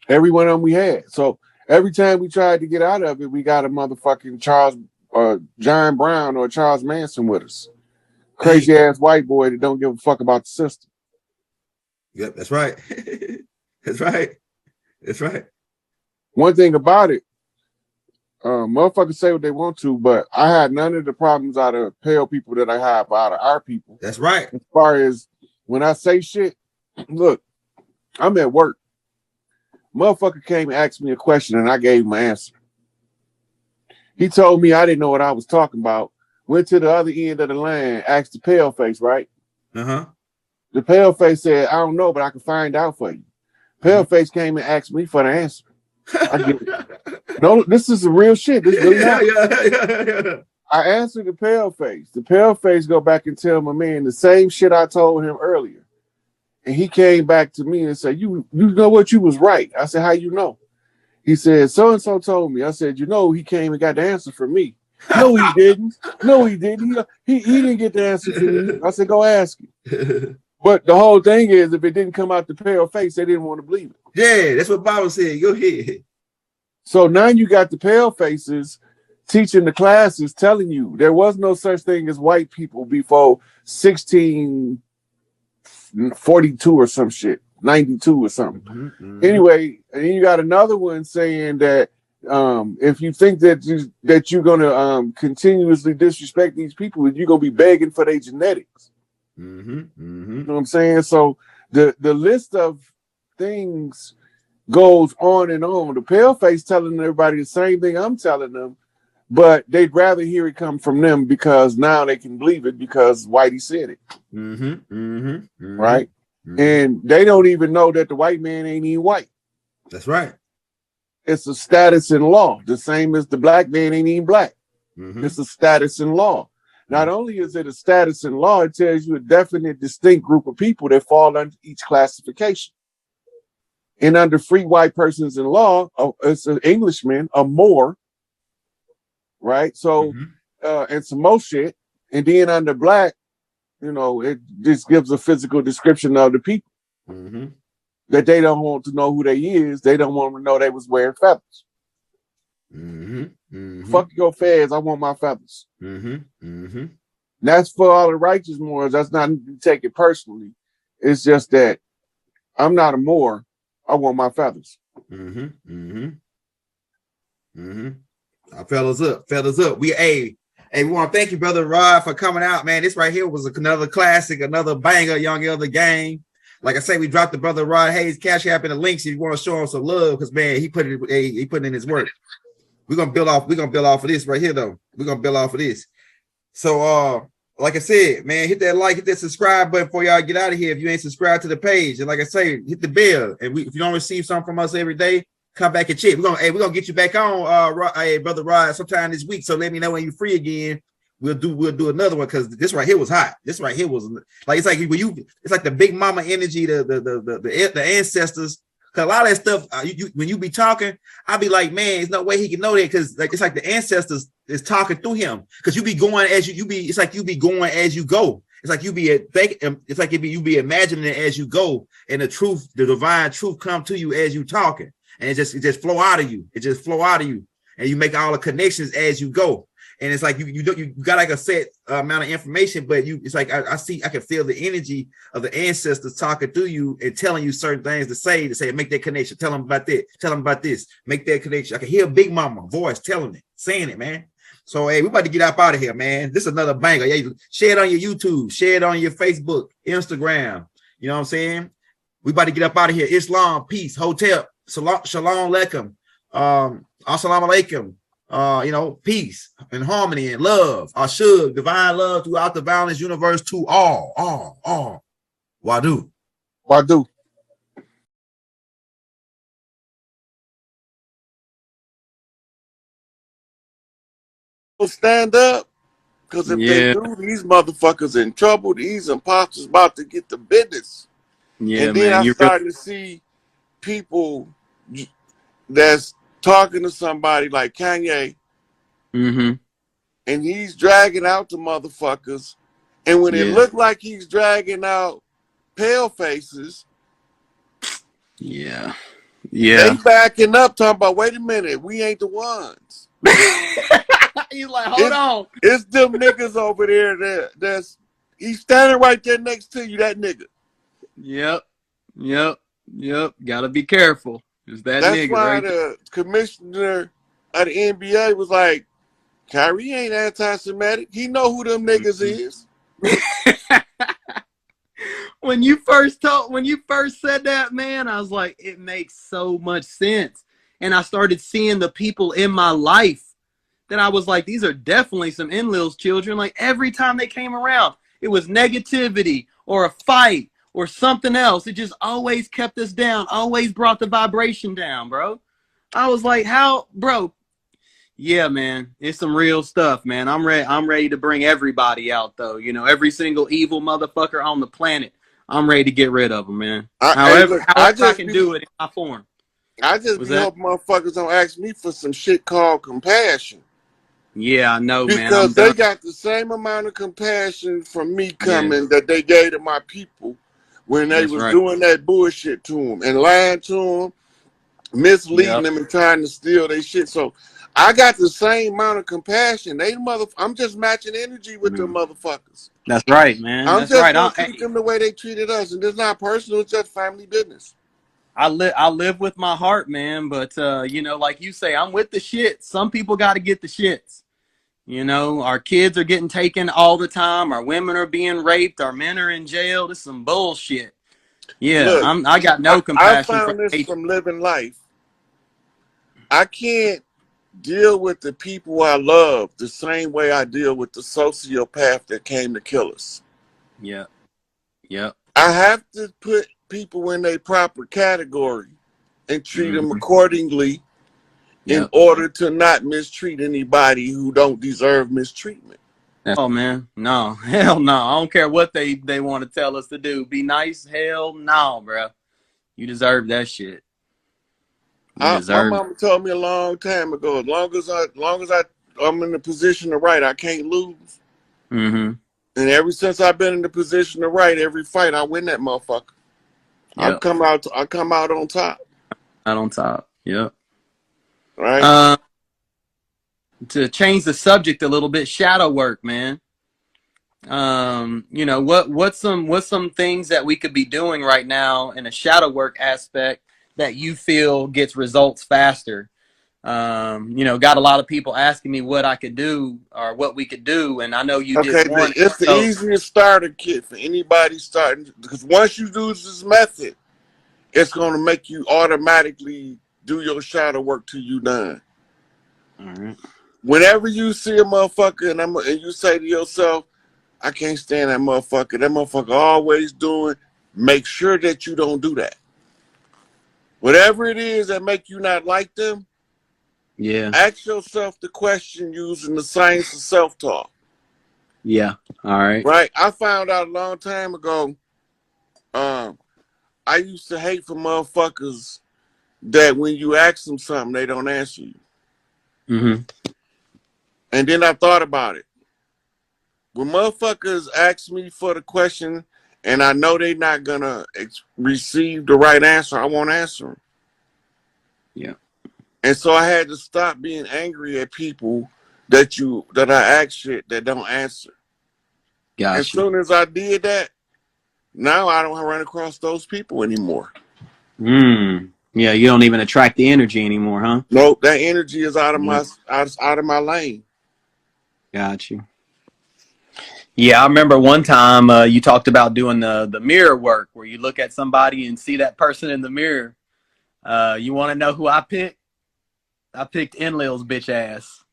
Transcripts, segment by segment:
Every one of them we had. So every time we tried to get out of it, we got a motherfucking Charles John Brown or Charles Manson with us. Crazy ass white boy that don't give a fuck about the system. Yep, that's right. That's right. That's right. One thing about it, motherfuckers say what they want to, but I had none of the problems out of pale people that I have out of our people. That's right. As far as when I say shit, look, I'm at work. Motherfucker came and asked me a question and I gave him an answer. He told me I didn't know what I was talking about. Went to the other end of the line, asked the pale face, right? The pale face said, I don't know, but I can find out for you. Pale face came and asked me for the answer. I get it. No, this is the real shit. This really happened. I answered the pale face. The pale face go back and tell my man the same shit I told him earlier. And he came back to me and said, you know what, you was right. I said, how you know? He said, so-and-so told me. I said, you know, he came and got the answer from me. No, he didn't. No, he didn't. He didn't get the answer from me. I said, go ask him. But the whole thing is, if it didn't come out the pale face, they didn't want to believe it. Yeah, that's what Bob said. Go ahead. So now you got the pale faces teaching the classes, telling you there was no such thing as white people before 1642 or some shit, 92 or something. Anyway, and then you got another one saying that if you think that you're gonna continuously disrespect these people, you're gonna be begging for their genetics. You know what I'm saying? So the list of things goes on and on. The pale face telling everybody the same thing I'm telling them, but they'd rather hear it come from them because now they can believe it because Whitey said it. Right? And they don't even know that the white man ain't even white. That's right. It's a status in law, the same as the black man ain't even black. It's a status in law. Not only is it a status in law, it tells you a definite, distinct group of people that fall under each classification. And under free white persons in law, it's an Englishman, a Moor, right? So, and some more shit. And then under black, you know, it just gives a physical description of the people. That they don't want to know who they is. They don't want to know they was wearing feathers. Fuck your feathers. I want my feathers. That's for all the righteous Moors. That's not to take it personally. It's just that I'm not a Moor. I want my feathers. Fellas up. We want to thank you, Brother Rod, for coming out, man. This right here was another classic, another banger, Young Elder Gang. Like I say, we dropped the Brother Rod Hayes Cash App in the links if you want to show him some love, because man, he put in his work. We're gonna build off of this right here, though. We're gonna build off of this. So like I said, man, hit that like, hit that subscribe button before y'all get out of here if you ain't subscribed to the page. And like I say, hit the bell. And if you don't receive something from us every day, come back and check. We're gonna get you back on Brother Rod sometime this week. So let me know when you're free again. We'll do another one, because this right here was hot. This right here was like, it's like it's like the big mama energy, the ancestors. Cause a lot of that stuff, when you be talking, I'll be like, man, there's no way he can know that, because like it's like the ancestors is talking through him. Because you be going as it's like you be going as you go. It's like you be you be imagining it as you go, and the divine truth come to you as you talking, and it just flow out of you. It just flow out of you, and you make all the connections as you go. And it's like you got like a set amount of information, but it's like I can feel the energy of the ancestors talking through you and telling you certain things to say, make that connection, tell them about that, tell them about this, make that connection. I can hear Big Mama voice telling it, saying it, man. So hey, we about to get up out of here, man. This is another banger. Yeah, share it on your YouTube, share it on your Facebook, Instagram. You know what I'm saying? We about to get up out of here. Islam, peace, hotel, shalom alaikum, assalamu alaikum. Peace and harmony and love. Ashug, divine love throughout the violence universe to all. Wadu. Stand up, because if they do, these motherfuckers in trouble. These imposters about to get the business. And then I'm starting to see people that's talking to somebody like Kanye, and he's dragging out the motherfuckers, and when it looked like he's dragging out pale faces, Yeah. They Yeah. backing up, talking about, wait a minute, we ain't the ones. He's like, hold on. It's them niggas over there that's he's standing right there next to you, that nigga. Yep. Yep. Yep. Gotta be careful. It's that That's nigga why right the commissioner of the NBA was like, Kyrie ain't anti-Semitic. He know who them niggas is. there. When you first said that, man, I was like, it makes so much sense. And I started seeing the people in my life that I was like, these are definitely some Enlil's children. Like every time they came around, it was negativity or a fight or something else. It just always kept us down, always brought the vibration down, bro. I was like, how, bro? Yeah, man, it's some real stuff, man. I'm ready to bring everybody out, though. You know, every single evil motherfucker on the planet. I'm ready to get rid of them, man. However I can do it in my form. I just be hoping motherfuckers don't ask me for some shit called compassion. Yeah, I know, man. Because they got the same amount of compassion from me coming that they gave to my people when they was doing that bullshit to them and lying to them, misleading them and trying to steal their shit. So I got the same amount of compassion. I'm just matching energy with them motherfuckers. That's right, man. I'm just gonna treat them the way they treated us, and it's not personal. It's just family business. I live with my heart, man. But you know, like you say, I'm with the shit. Some people got to get the shits. You know, our kids are getting taken all the time. Our women are being raped. Our men are in jail. This is some bullshit. Yeah, look, I got no compassion. I found this from living life. I can't deal with the people I love the same way I deal with the sociopath that came to kill us. Yeah. Yep. I have to put people in a proper category and treat them accordingly in order to not mistreat anybody who don't deserve mistreatment. Oh, man. No. Hell no. I don't care what they want to tell us to do. Be nice. Hell no, bro. You deserve that shit. My mama told me a long time ago, as long as I'm in the position to right, I can't lose. Mm-hmm. And ever since I've been in the position to right, every fight I win that motherfucker. Yep. I come out on top. Out on top. Yep. Right. To change the subject a little bit, shadow work, man. You know, what's some things that we could be doing right now in a shadow work aspect that you feel gets results faster? You know, got a lot of people asking me what I could do or what we could do, and I know you did one. It's the easiest starter kit for anybody starting, because once you use this method, it's going to make you automatically do your shadow work till you done. All right. Whenever you see a motherfucker and you say to yourself, I can't stand that motherfucker always doing, make sure that you don't do that. Whatever it is that make you not like them, ask yourself the question using the science of self-talk. Yeah. All right. Right. I found out a long time ago, I used to hate for motherfuckers that when you ask them something, they don't answer you. Mm-hmm. And then I thought about it. When motherfuckers ask me for the question and I know they're not going to receive the right answer, I won't answer them. Yeah. And so I had to stop being angry at people that I ask shit that don't answer. Gotcha. As soon as I did that, now I don't run across those people anymore. Yeah, you don't even attract the energy anymore, huh? Nope, that energy is out of my lane. Got you. Yeah, I remember one time you talked about doing the mirror work where you look at somebody and see that person in the mirror. You want to know who I picked? I picked Enlil's bitch ass.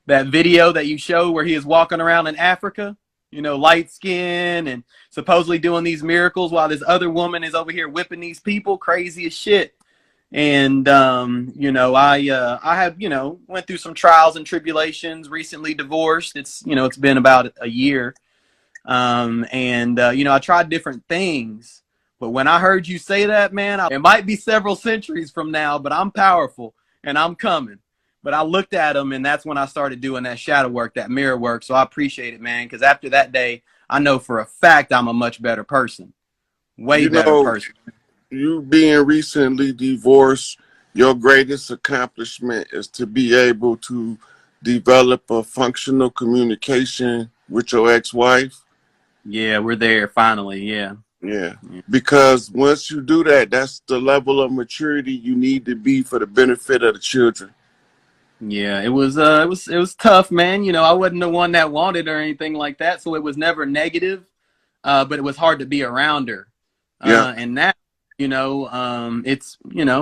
That video that you showed where he is walking around in Africa, you know, light skin and supposedly doing these miracles while this other woman is over here whipping these people, crazy as shit. And you know, I have, you know, went through some trials and tribulations, recently divorced. It's, you know, it's been about a year. And you know, I tried different things, but when I heard you say that, man, it might be several centuries from now, but I'm powerful and I'm coming. But I looked at him, and that's when I started doing that shadow work, that mirror work. So I appreciate it, man, because after that day, I know for a fact I'm a much better person. Way better person. you being recently divorced, your greatest accomplishment is to be able to develop a functional communication with your ex-wife. Yeah, we're there finally. Yeah. Yeah. Because once you do that, that's the level of maturity you need to be for the benefit of the children. Yeah, it was tough, man. You know, I wasn't the one that wanted or anything like that, so it was never negative. But it was hard to be around her. Yeah. And now, it's,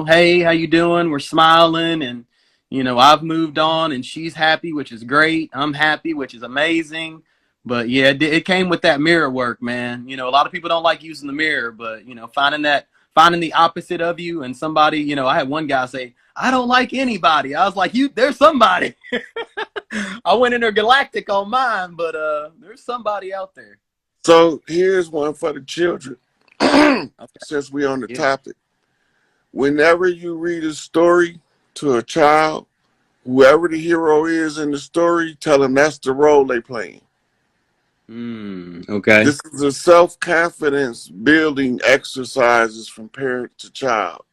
hey, how you doing? We're smiling, and I've moved on, and she's happy, which is great. I'm happy, which is amazing. But yeah, it came with that mirror work, man. A lot of people don't like using the mirror, but finding the opposite of you and somebody, I had one guy say, I don't like anybody. I was like, there's somebody. I went intergalactic on mine, but there's somebody out there. So here's one for the children. Okay. Since we're on the topic. Whenever you read a story to a child, whoever the hero is in the story, tell them that's the role they playing. Okay. This is a self-confidence building exercises from parent to child.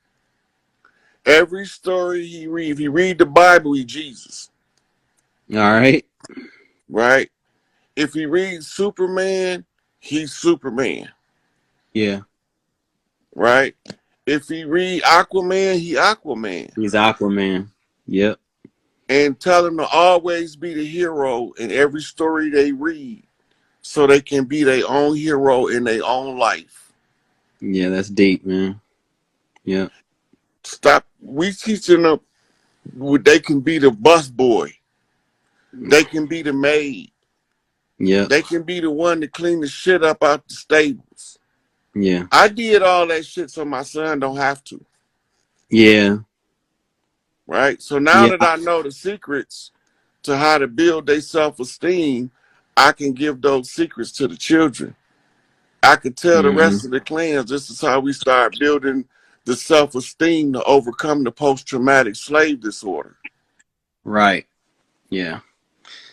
Every story he read, if he read the Bible, he Jesus. All right. Right? If he reads Superman, he's Superman. Yeah. Right? If he read Aquaman, he Aquaman. He's Aquaman. Yep. And tell them to always be the hero in every story they read so they can be their own hero in their own life. Yeah, that's deep, man. Yeah. Stop. We teaching them they can be the bus boy. They can be the maid. Yeah. They can be the one to clean the shit up out the stables. Yeah. I did all that shit so my son don't have to. Yeah. Right? So now that I know the secrets to how to build their self-esteem, I can give those secrets to the children. I could tell the rest of the clans this is how we start building the self-esteem to overcome the post-traumatic slave disorder. Right. Yeah.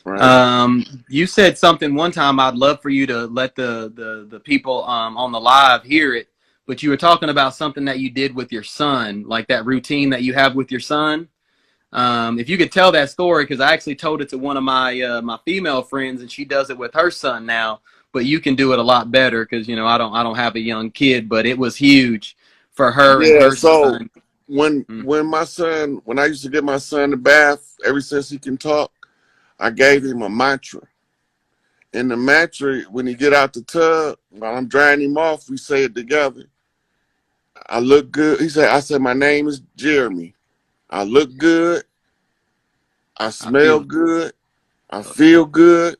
Right. You said something one time. I'd love for you to let the people on the live hear it. But you were talking about something that you did with your son, like that routine that you have with your son. If you could tell that story, because I actually told it to one of my my female friends, and she does it with her son now. But you can do it a lot better because I don't have a young kid, but it was huge for her and her son. When I used to get my son a bath, ever since he can talk, I gave him a mantra. In the mantra, when he get out the tub, while I'm drying him off, we say it together. I look good. I said, my name is Jeremy. I look good. I smell good. I feel good.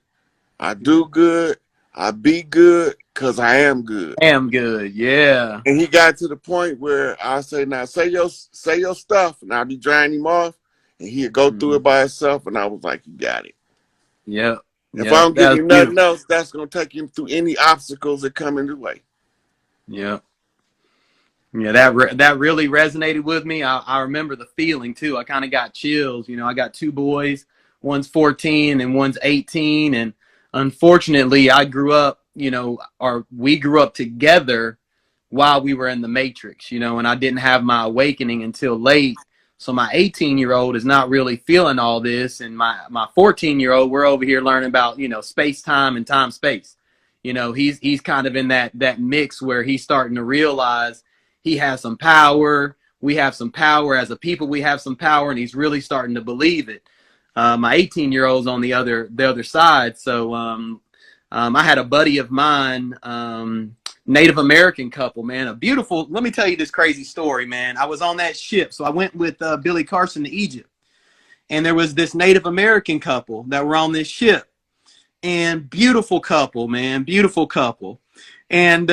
I do good. I be good because I am good. I am good, yeah. And he got to the point where I say, now say your stuff, and I'll be drying him off, and he'd go through it by himself, and I was like, you got it. Yep. If I don't give him nothing else, that's going to take him through any obstacles that come in the way. Yeah. Yeah, that really resonated with me. I remember the feeling too. I kind of got chills. I got two boys. One's 14 and one's 18. And unfortunately, I grew up, we grew up together while we were in the Matrix, and I didn't have my awakening until late. So my 18-year-old is not really feeling all this. And my 14-year-old, we're over here learning about, space time and time space. He's kind of in that mix where he's starting to realize he has some power. We have some power as a people. We have some power, and he's really starting to believe it. My 18-year-old's on the other side. So I had a buddy of mine, Native American couple, man, a beautiful. Let me tell you this crazy story, man. I was on that ship, so I went with Billy Carson to Egypt, and there was this Native American couple that were on this ship, and beautiful couple, man, beautiful couple. And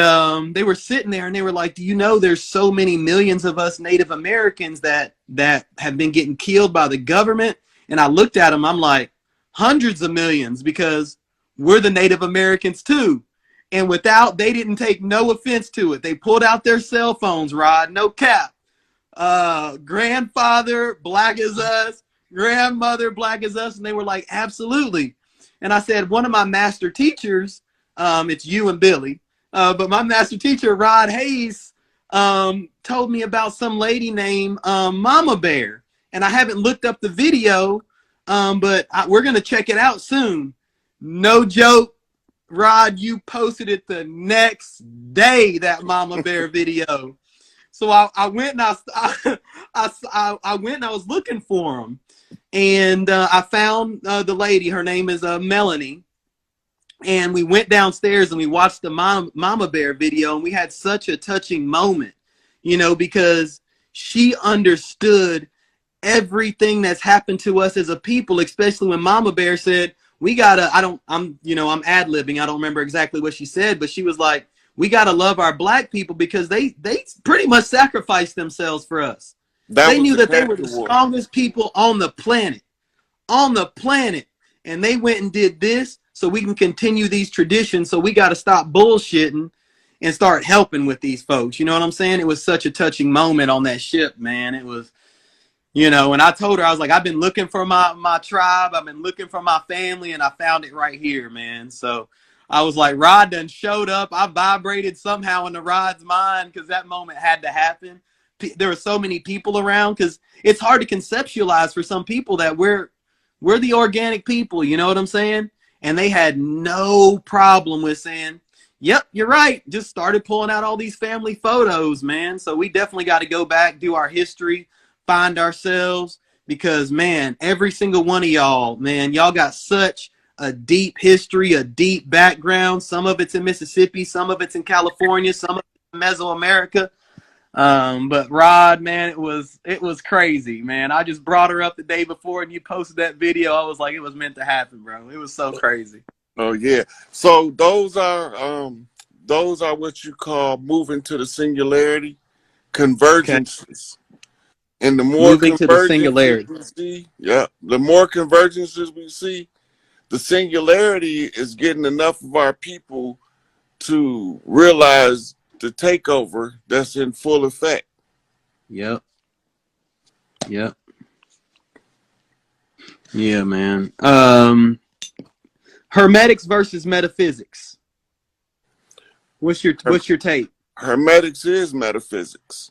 they were sitting there and they were like, do you know there's so many millions of us Native Americans that have been getting killed by the government? And I looked at them, I'm like, hundreds of millions, because we're the Native Americans too. And they didn't take no offense to it. They pulled out their cell phones, Rod, no cap. Grandfather, black as us, grandmother, black as us. And they were like, absolutely. And I said, one of my master teachers, it's you and Billy, but my master teacher, Rod Hayes, told me about some lady named Mama Bear, and I haven't looked up the video, but we're gonna check it out soon. No joke, Rod, you posted it the next day, that Mama Bear video. So I went and I went and I was looking for him, and I found the lady. Her name is Melanie, and we went downstairs and we watched the Mama Bear video, and we had such a touching moment, you know, because she understood everything that's happened to us as a people, especially when Mama Bear said, we gotta, I'm ad-libbing, I don't remember exactly what she said, but she was like, we gotta love our black people because they pretty much sacrificed themselves for us. They knew that they were the strongest people on the planet, and they went and did this so we can continue these traditions. So we got to stop bullshitting and start helping with these folks. You know what I'm saying? It was such a touching moment on that ship, man. It was, you know, and I told her, I was like, I've been looking for my tribe. I've been looking for my family, and I found it right here, man. So I was like, Rod done showed up. I vibrated somehow into Rod's mind because that moment had to happen. There were so many people around, because it's hard to conceptualize for some people that we're the organic people, you know what I'm saying? And they had no problem with saying, yep, you're right. Just started pulling out all these family photos, man. So we definitely got to go back, do our history, find ourselves, because, man, every single one of y'all, man, y'all got such a deep history, a deep background. Some of it's in Mississippi, some of it's in California, some of it's in Mesoamerica. But Rod, man, it was crazy, man. I just brought her up the day before and you posted that video. I was like, it was meant to happen, bro. It was so crazy. Oh yeah. So those are what you call moving to the singularity, convergences. Okay. And the more moving to the singularity we see, the more convergences we see, the singularity is getting enough of our people to realize the takeover that's in full effect. Yep. Yeah, man. Hermetics versus metaphysics. What's your take? Hermetics is metaphysics.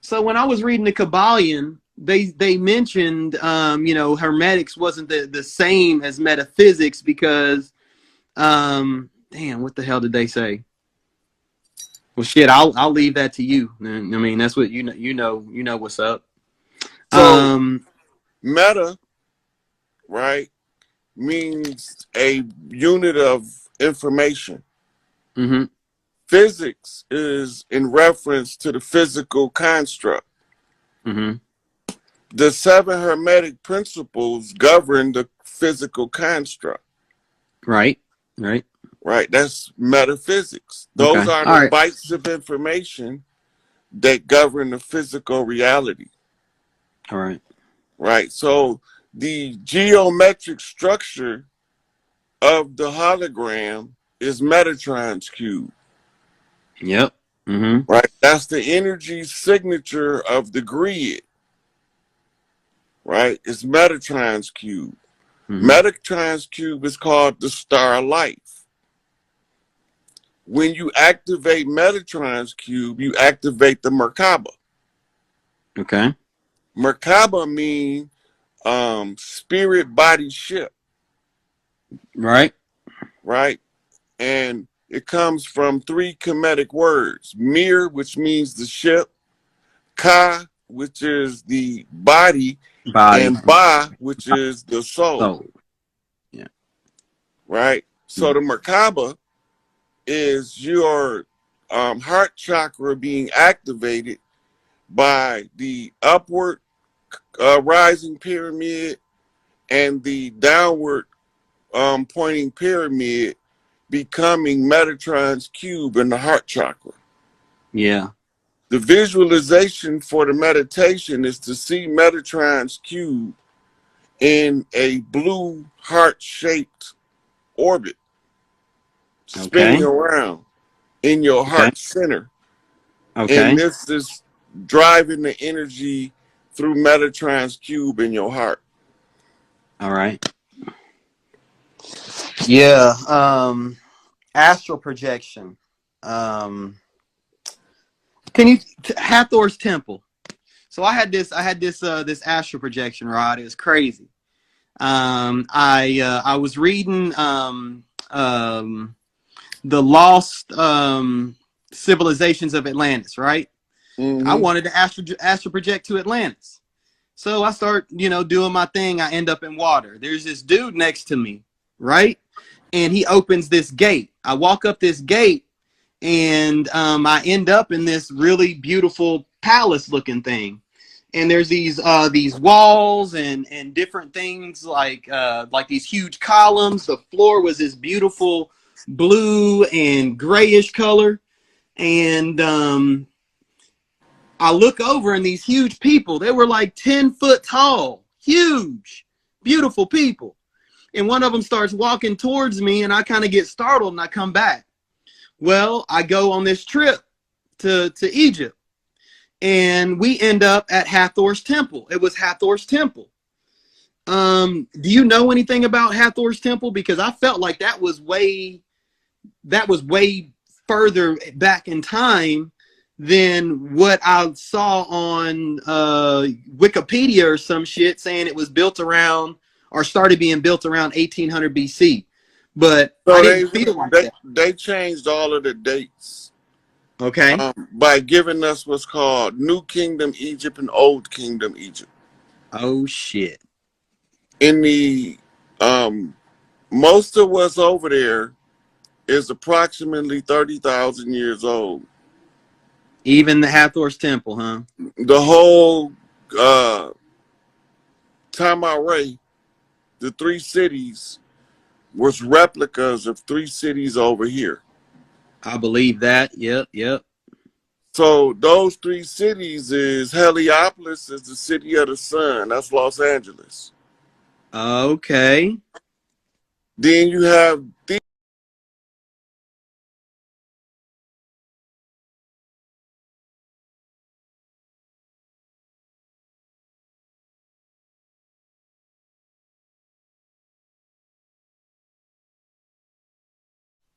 So when I was reading the Kabbalion, they mentioned Hermetics wasn't the same as metaphysics because damn, what the hell did they say? Well, shit, I'll leave that to you. I mean, that's what you know what's up. So meta, right, means a unit of information. Mm-hmm. Physics is in reference to the physical construct. Mm-hmm. The 7 Hermetic principles govern the physical construct. Right. That's metaphysics. Those are the bytes of information that govern the physical reality. All right. Right. So the geometric structure of the hologram is Metatron's cube. Yep. Mm-hmm. Right. That's the energy signature of the grid. Right. It's Metatron's cube. Mm-hmm. Metatron's cube is called the star of life. When you activate Metatron's cube, you activate the Merkaba. Okay. Merkaba means spirit, body, ship. Right. And it comes from 3 Kemetic words. Mir, which means the ship. Ka, which is the body. And Ba, which is the soul. Yeah. Right? So the Merkaba is your heart chakra being activated by the upward rising pyramid and the downward pointing pyramid becoming Metatron's cube in the heart chakra. Yeah. The visualization for the meditation is to see Metatron's cube in a blue heart-shaped orbit, spinning around in your heart center. And this is driving the energy through Metatron's cube in your heart. All right. Yeah. Astral projection. Can you Hathor's temple? So I had this this astral projection, Rod. It was crazy. I was reading the lost civilizations of Atlantis, right? I wanted to astral project to Atlantis. So I start, doing my thing. I end up in water. There's this dude next to me, right? And he opens this gate. I walk up this gate, and I end up in this really beautiful palace looking thing. And there's these walls and different things like these huge columns. The floor was this beautiful blue and grayish color. And I look over, and these huge people, they were like 10 foot tall, huge, beautiful people. And one of them starts walking towards me, and I kind of get startled, and I come back. Well, I go on this trip to Egypt, and we end up at Hathor's temple. It was Hathor's temple. Do you know anything about Hathor's temple? Because I felt like that was way further back in time than what I saw on Wikipedia or some shit saying it was built around or started being built around 1800 BC. But so I didn't feel like that. They changed all of the dates. Okay. By giving us what's called New Kingdom Egypt and Old Kingdom Egypt. Oh shit. In the most of what's over there is approximately 30,000 years old. Even the Hathor's temple, huh? The whole Tamaray, the 3 cities, was replicas of 3 cities over here. I believe that. Yep. So those 3 cities is Heliopolis is the city of the sun. That's Los Angeles. Okay. Then you have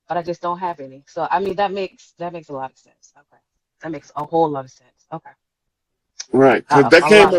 but I just don't have any. So I mean that makes a lot of sense. Okay. That makes a whole lot of sense. Okay. Right. Because that came up